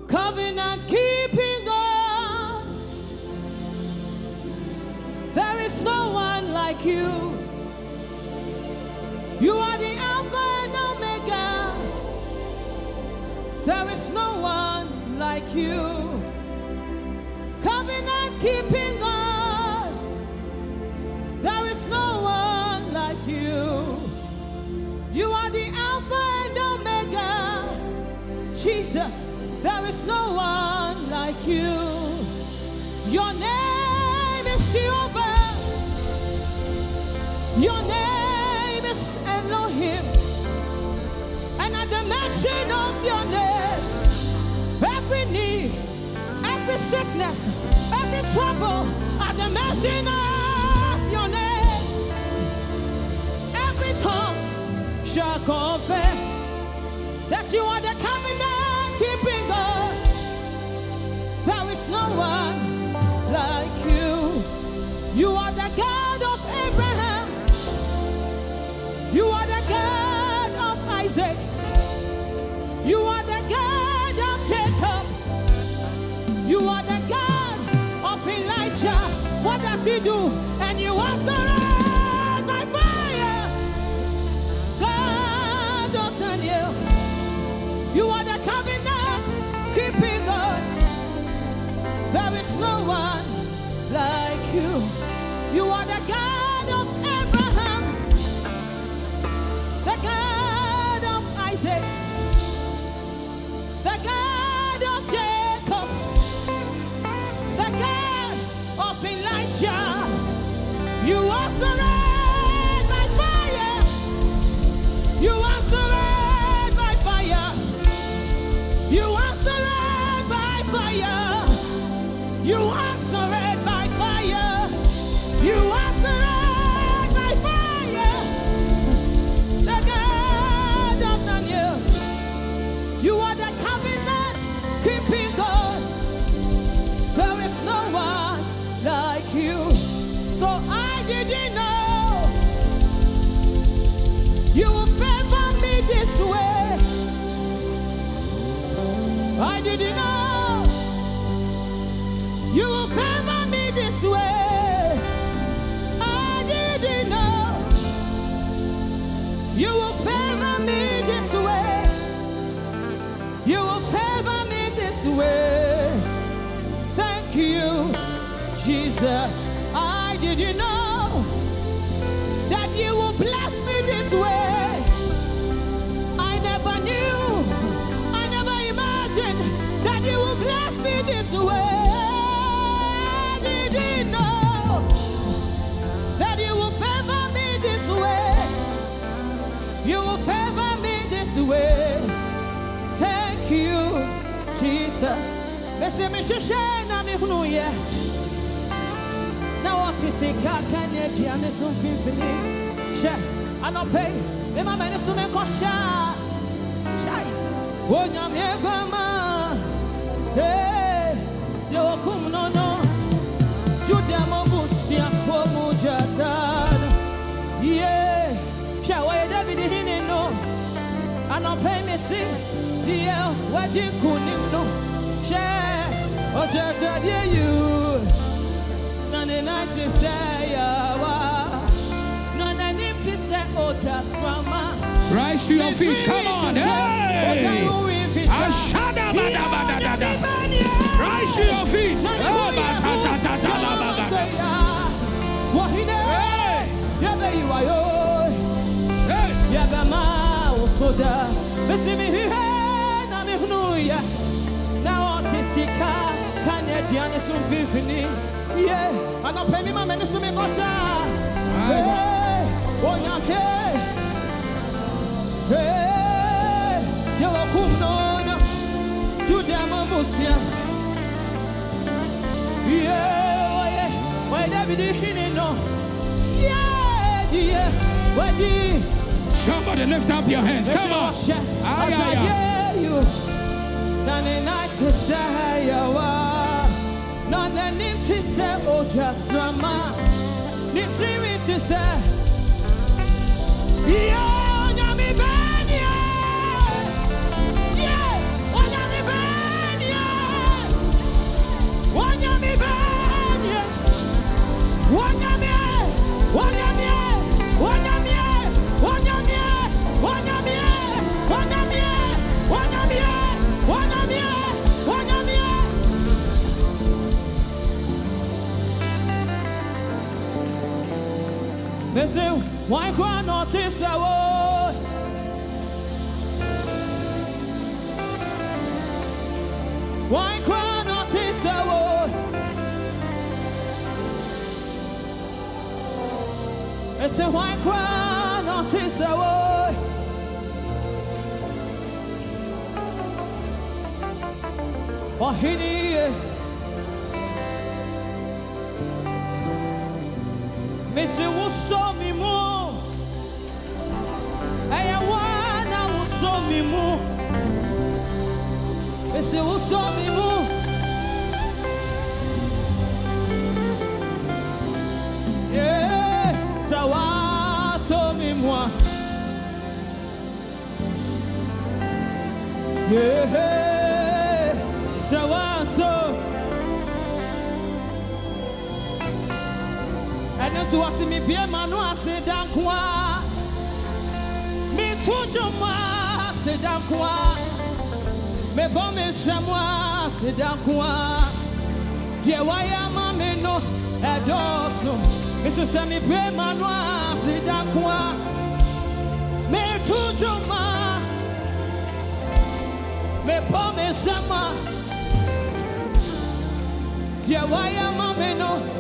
Covenant keeping God. There is no one like you. You are the Alpha and Omega. There is no one like you. Covenant keeping God. There is no one like you. You are the Alpha and Omega. Jesus, there is no one like you. Your name is Jehovah. Your name is Elohim. And at the mention of your name, every need, every sickness, every trouble, at the mention of your name, every tongue shall confess that you are the covenant keeping God. There is no one like you. You are the God of Abraham. You are the God of Isaac. You are the God of Jacob. You are the God of Elijah. What does he do? And you answer it by fire. God of Daniel. You are the covenant keeping God. There is no one like you. You are the God of Abraham, the God of Isaac, the God of Jacob, the God of Elijah. You answer it by fire. You answer it by fire. You answer it by fire. You answer it by fire. You answer it by fire. The God of Daniel. You are the covenant keeping God. There is no one like you. So I didn't know you will favor me this way. I didn't know you will favor me this way. I didn't know you will favor me this way. You will favor me this way. Thank you, Jesus. I didn't know that you will bless me this way. I never knew, I never imagined that you will bless me this way. I didn't know that you will favor me this way. You will favor me this way. Thank you, Jesus. Mese me sheshe na me hunu ye. Na wati se kaka ne jiane sun fifini. She anope me ma me su me kosha. Shai wonya me gama. Hey yo kum no no. Juda mo busia ko mu jatan. Yeah. She wa David hini no. Anope me si dia wadi kunim no. Share, oh, share, dear you. None in night to say, none in him to say, oh, just mama. Rise to your feet, come on, hey! Ashada bada bada bada. Rise to your feet. Hey! Now artistica Canadian is some fifini. Yeah, I'm not paying my men to me gosha. Hey, oh yeah, hey, you're a cool no, to them a busia. Yeah, why David didn't know? Yeah, dear, why did somebody lift up your hands? Come on. Yeah, you. None night to say, none name to say, oh, just drama. Name to say, yeah, Yami Banya, yeah, Yami Banya, say, why cry not this away? Why cry not this away? I say, why cry not this away? Oh, he Missy will saw me more. I will saw me more. Missy will saw me more. Yeah, so I saw me more. Yeah, so I saw. And so I see me be a man who I say, Dankwa. Me too, Joma, say, Dankwa. Me bomb is someone, say, Dankwa. Dear, why am I me no a dorsal? It's a me be a man who I say, Dankwa. Me too, Joma. Me bomb is someone. Dear, why am I me no?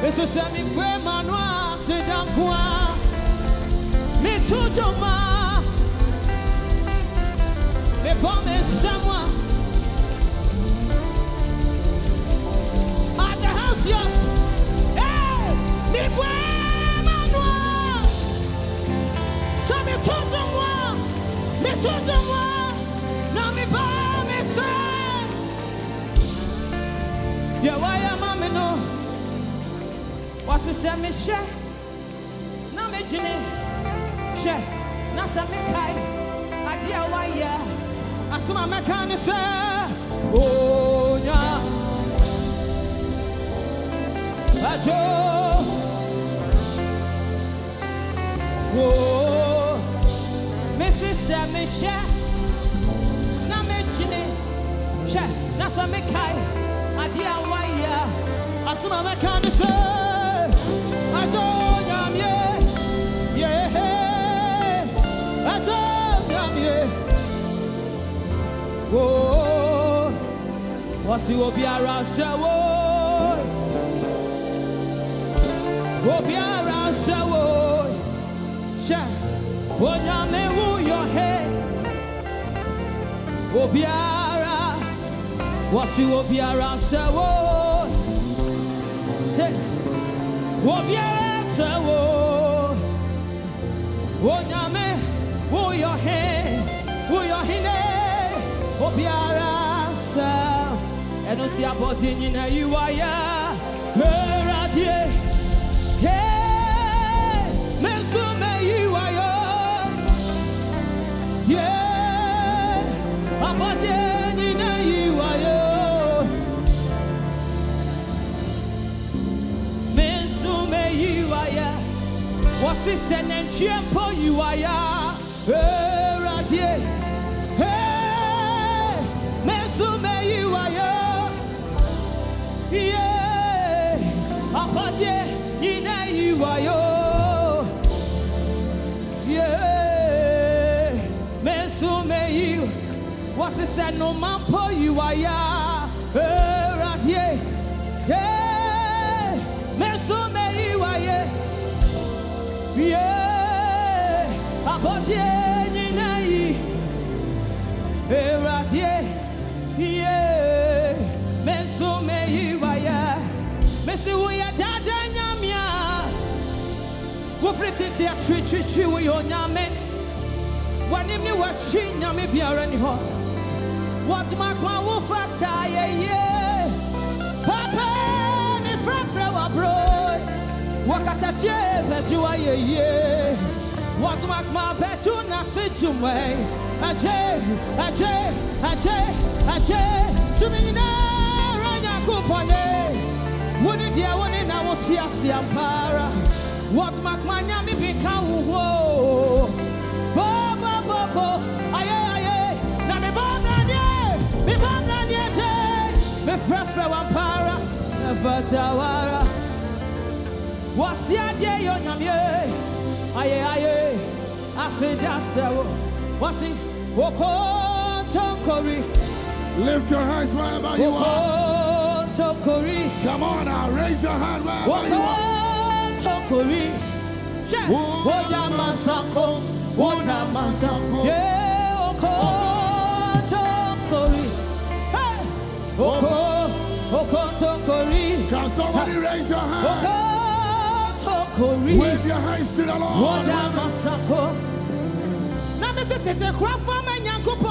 Eso se mi fue manoa se dan kwa mi tujo ma me pome samwa at the house yes hey mi fue manoa so mi tujo moi na mi ba mi fe ya waya mama no. What's the same? Share, na me Jenny, share, na sa me kai, adia waya, asuma me kani se, oh nya, ajo, oh, me sister me share, na me Jenny, share, na sa me kai, adia waya, asuma me kani se. I told them, yeah, I told them, yeah. Oh, what's the Obiara Sawo? Obiara Sawo, Sha, Onyame woo your head. Obiara, what's the Obiara Sawo? Hey. Obiara sawo, onyame, wo your hand, Obiara sa, eno si abodi nyina yiwaya, radie, yeah, mensume yiwayo, yeah, abodi nyina yiwayo. What's this and champo you are ya? Radie, hey, Mesume you are ya, yeah, Apade, Ina you are yo, yeah, Mesume you. What's this and no mampo you are ya? Radie, hey, Mesume you are ya. Yeah, abodie nyinai, eradie, yeah, menso me yiwaya, mesi wuya dada nyamia, wufrititi ya tri wuya onyame, wanimi wachi nyame biara ni ho, wadmakwa wufata ye, papa ni frafra wa bro. Wakata chebe juwa ye Wakmak ma betu na fijume Ache Tumina ranya kupone Wuni dia wuni na wuti asiampara Wakmak ma nyami bika uwo Bo Aye Na mi bamna nye Me frefre wampara Nefatawara What's the idea, Yonyamye? Aye, I said that's what's it? Wokotokori. Lift your hands wherever you are. Wokotokori. Come on now, raise your hand wherever you are. Wokotokori. Wodamasako. Wodamasako. Yeah, Wokotokori. Hey, Wokotokori. Can somebody raise your hand? Wokotokori. Wave your hands to the Lord. Wodamasako. Now, Mr. Tete, cry for me, Yankupo.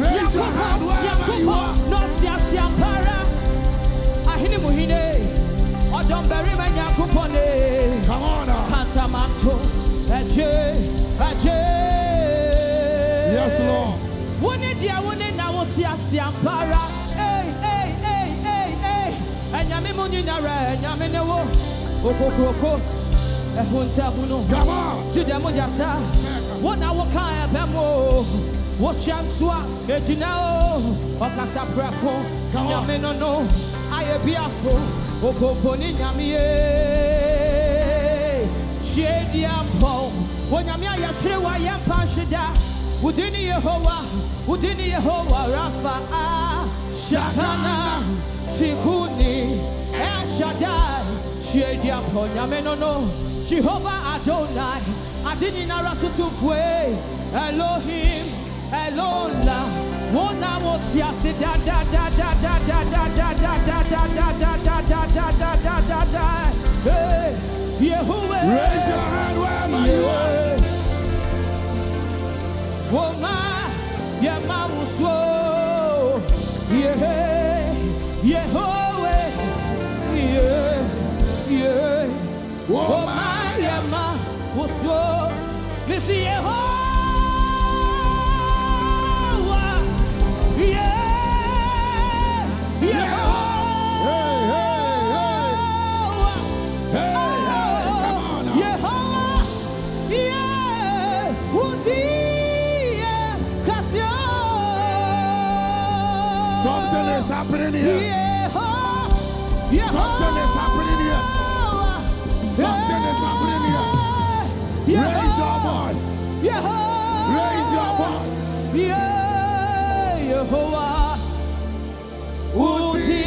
Raise your hand wherever you are. Not Yasia Para. Ahinimuhine. Or don't bury my Yankupone. Come on now. Cantamato. Aje. Yes, Lord. One idea, now what's Yasia Para. Hey. And Yamimunara, and Yaminewo. Okoko. Come on. To the Mojata. What I walk out of them. What Chansua, Gina Doe, or Casapraco, Yameno, I be a fool, Opoponi Yamie, Chediampo, when Yamia Trewa Yampashida, Udini Yehovah, Rafa, Shakana, Tikuni, El Shaddai, Chediampo, Yameno, Jehovah Adonai, Adinina Ratutufwe, Elohim. Elola, wona wotia se da. Hey, Yehovah. Raise your hand wherever you are. Woma, yema uswo. Yehovah. Woma, yema uswo. Listen, Yehovah. Something is happening here. Something is happening here. Something is happening here. Raise your voice. Raise your voice. Yehovah. Udi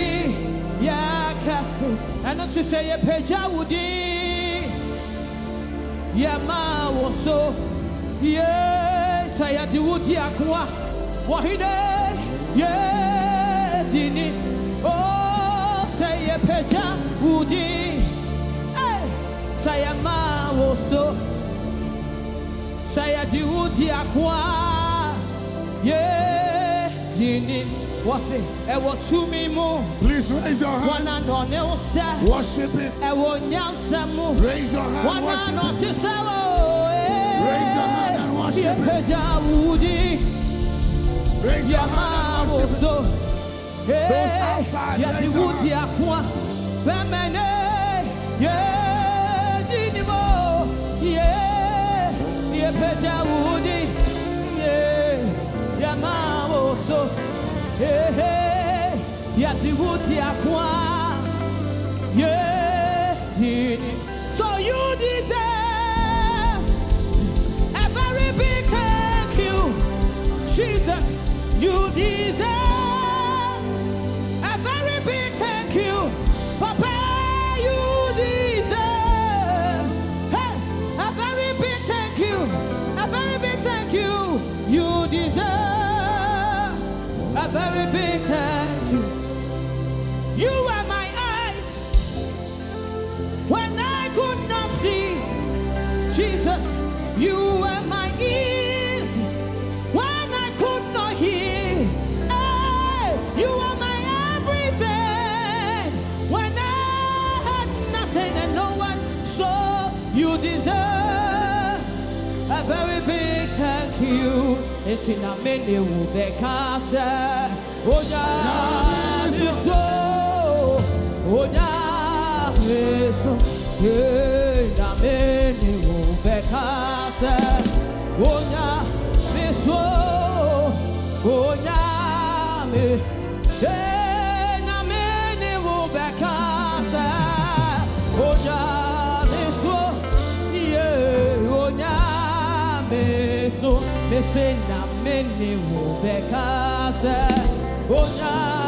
yakase. And not to say a peja udi. Yama woso. Yes, I had the woody aqua. Wahide. Yeah, Dini. Oh, say a peja udi. Hey, say a ma woso. Say a duty aqua. Yeah, Dini. What's it? I want to me more. Please raise your hand. One and on else. Worship Him. I want some more. Raise your hand. One and on to some. Raise your hand and worship Him. Raise your hand and worship Him. Those outside, raise your hand. So you deserve a very big thank you, Jesus. You deserve a very big thank you, Papa. You deserve a very big thank you, a very big thank you. You deserve a very big thank you. You are my eyes when I could not see, Jesus. You were my ears when I could not hear. Hey, you are my everything when I had nothing and no one. So you deserve a very big thank you. It's in a many who they can't say. Oh, yeah, so. Oh, yeah, so. Hey, na many who they can't say. Oh, yeah, so. Oh, yeah, hey, na many who they can't so me say na many will be cast. Oh,